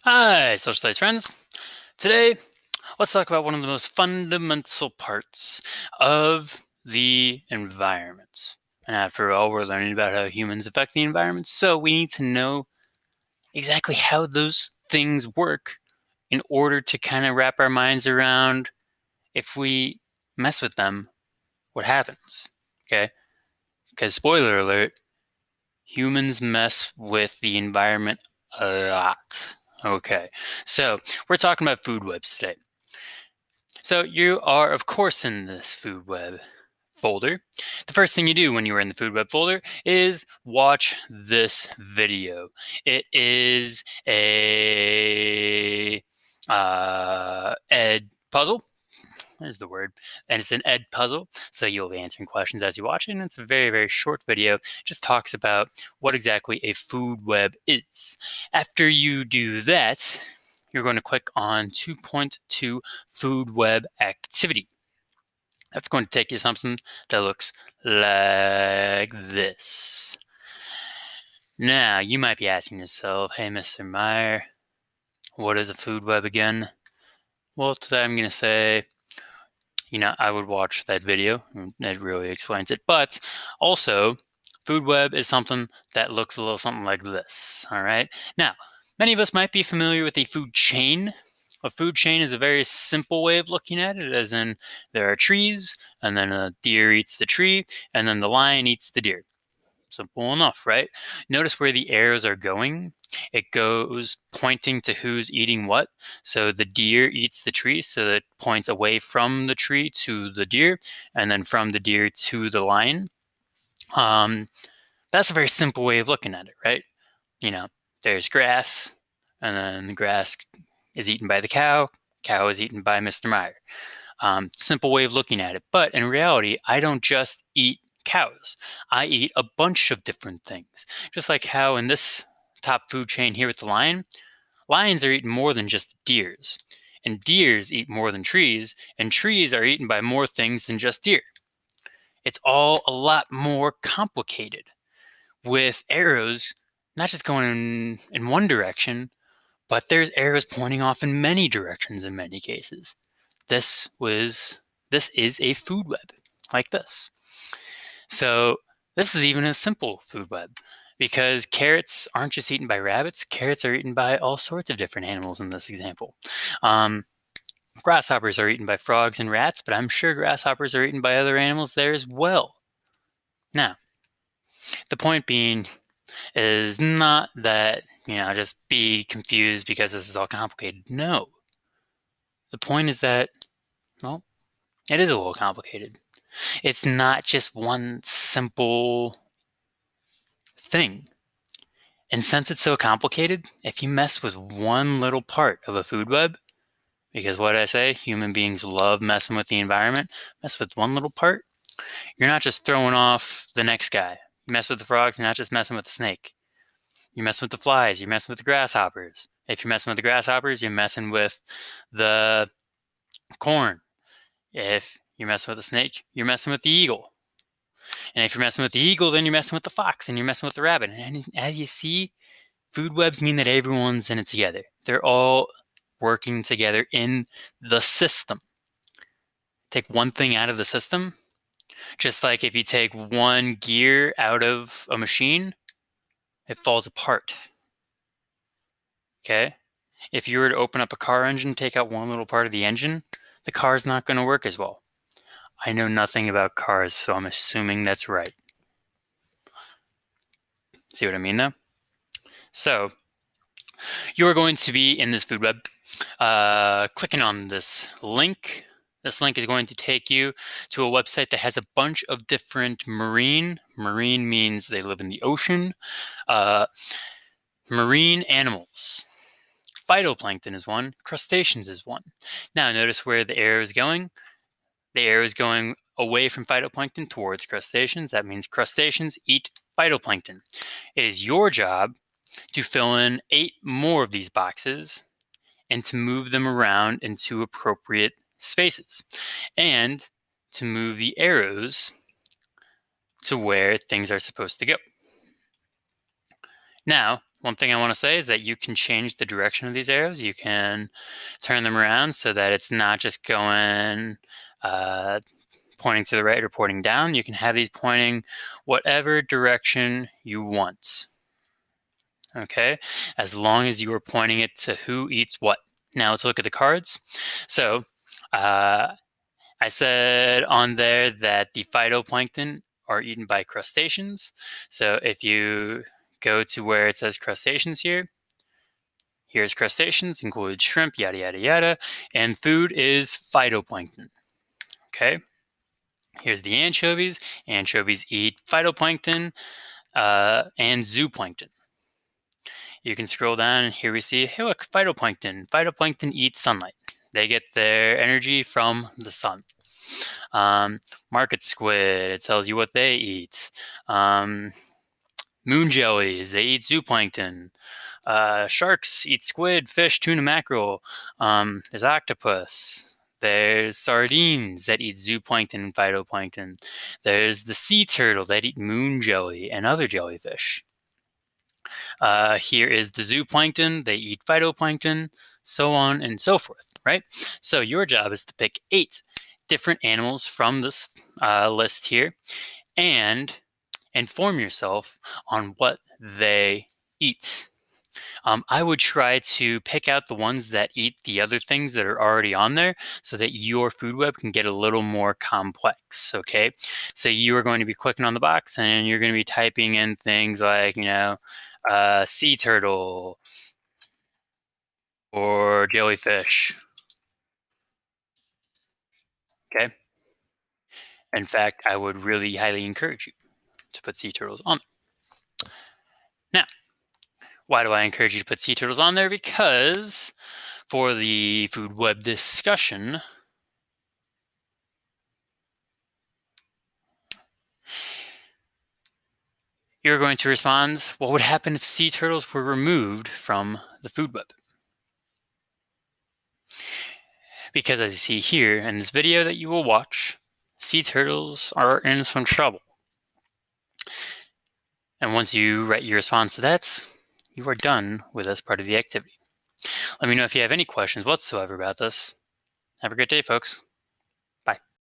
Hi, Social Studies friends. Today, let's talk about one of the most fundamental parts of the environment. And after all, we're learning about how humans affect the environment, so we need to know exactly how those things work in order to kind of wrap our minds around if we mess with them, what happens. Okay? Because, spoiler alert, humans mess with the environment a lot. Okay, so we're talking about food webs today. So you are, of course, in this food web folder. The first thing you do when you are in the food web folder is watch this video. It is a ed puzzle. There's the word. And it's an ed puzzle. So you'll be answering questions as you watch it. And it's a very, very short video. It just talks about what exactly a food web is. After you do that, you're going to click on 2.2 food web activity. That's going to take you to something that looks like this. Now, you might be asking yourself, hey, Mr. Meyer, what is a food web again? Well, today I'm going to say, I would watch that video. It really explains it. But also, food web is something that looks a little something like this. All right. Now, many of us might be familiar with a food chain. A food chain is a very simple way of looking at it, as in there are trees, and then a deer eats the tree, and then the lion eats the deer. Simple enough, right? Notice where the arrows are going. It goes pointing to who's eating what. So the deer eats the tree, so it points away from the tree to the deer, and then from the deer to the lion. That's a very simple way of looking at it, right? There's grass, and then the grass is eaten by the cow. Cow is eaten by Mr. Meyer. Simple way of looking at it. But in reality, I don't just eat cows. I eat a bunch of different things. Just like how in this top food chain here with the lion, lions are eaten more than just deers. And deers eat more than trees, and trees are eaten by more things than just deer. It's all a lot more complicated, with arrows not just going in one direction, but there's arrows pointing off in many directions in many cases. This is a food web like this. So this is even a simple food web because carrots aren't just eaten by rabbits. Carrots are eaten by all sorts of different animals in this example. Um, Grasshoppers are eaten by frogs and rats, but I'm sure grasshoppers are eaten by other animals there as well. Now, the point being is not that, just be confused because this is all complicated. No. The point is that, well, it is a little complicated. It's not just one simple thing. And since it's so complicated, if you mess with one little part of a food web, because what I say, human beings love messing with the environment, mess with one little part, you're not just throwing off the next guy. You mess with the frogs, you're not just messing with the snake. You're messing with the flies, you're messing with the grasshoppers. If you're messing with the grasshoppers, you're messing with the corn. If you're messing with the snake, you're messing with the eagle. And if you're messing with the eagle, then you're messing with the fox and you're messing with the rabbit. And as you see, food webs mean that everyone's in it together. They're all working together in the system. Take one thing out of the system, just like if you take one gear out of a machine, it falls apart. Okay? If you were to open up a car engine, take out one little part of the engine, the car's not going to work as well. I know nothing about cars, so I'm assuming that's right. See what I mean, though? So, you're going to be in this food web, clicking on this link. This link is going to take you to a website that has a bunch of different marine means they live in the ocean, marine animals. Phytoplankton is one, crustaceans is one. Now notice where the arrow is going. The arrow is going away from phytoplankton towards crustaceans. That means crustaceans eat phytoplankton. It is your job to fill in 8 more of these boxes and to move them around into appropriate spaces, and to move the arrows to where things are supposed to go. Now, one thing I want to say is that you can change the direction of these arrows. You can turn them around so that it's not just going pointing to the right or pointing down. You can have these pointing whatever direction you want. Okay, as long as you are pointing it to who eats what. Now let's look at the cards. So I said on there that the phytoplankton are eaten by crustaceans. So if you go to where it says crustaceans here, here's crustaceans, includes shrimp, yada, yada, yada, and food is phytoplankton. Okay, here's the anchovies. Anchovies eat phytoplankton and zooplankton. You can scroll down and here we see, hey look, phytoplankton. Phytoplankton eats sunlight. They get their energy from the sun. Market squid, it tells you what they eat. Moon jellies, they eat zooplankton. Sharks eat squid, fish, tuna, mackerel. There's octopus. There's sardines that eat zooplankton and phytoplankton. There's the sea turtle that eat moon jelly and other jellyfish. Here is the zooplankton, they eat phytoplankton, so on and so forth, right? So your job is to pick 8 different animals from this list here and inform yourself on what they eat. I would try to pick out the ones that eat the other things that are already on there so that your food web can get a little more complex, okay? So you are going to be clicking on the box and you're going to be typing in things like, sea turtle or jellyfish, okay? In fact, I would really highly encourage you to put sea turtles on there. Now, why do I encourage you to put sea turtles on there? Because for the food web discussion, you're going to respond, what would happen if sea turtles were removed from the food web? Because as you see here in this video that you will watch, sea turtles are in some trouble. And once you write your response to that, you are done with this part of the activity. Let me know if you have any questions whatsoever about this. Have a great day, folks.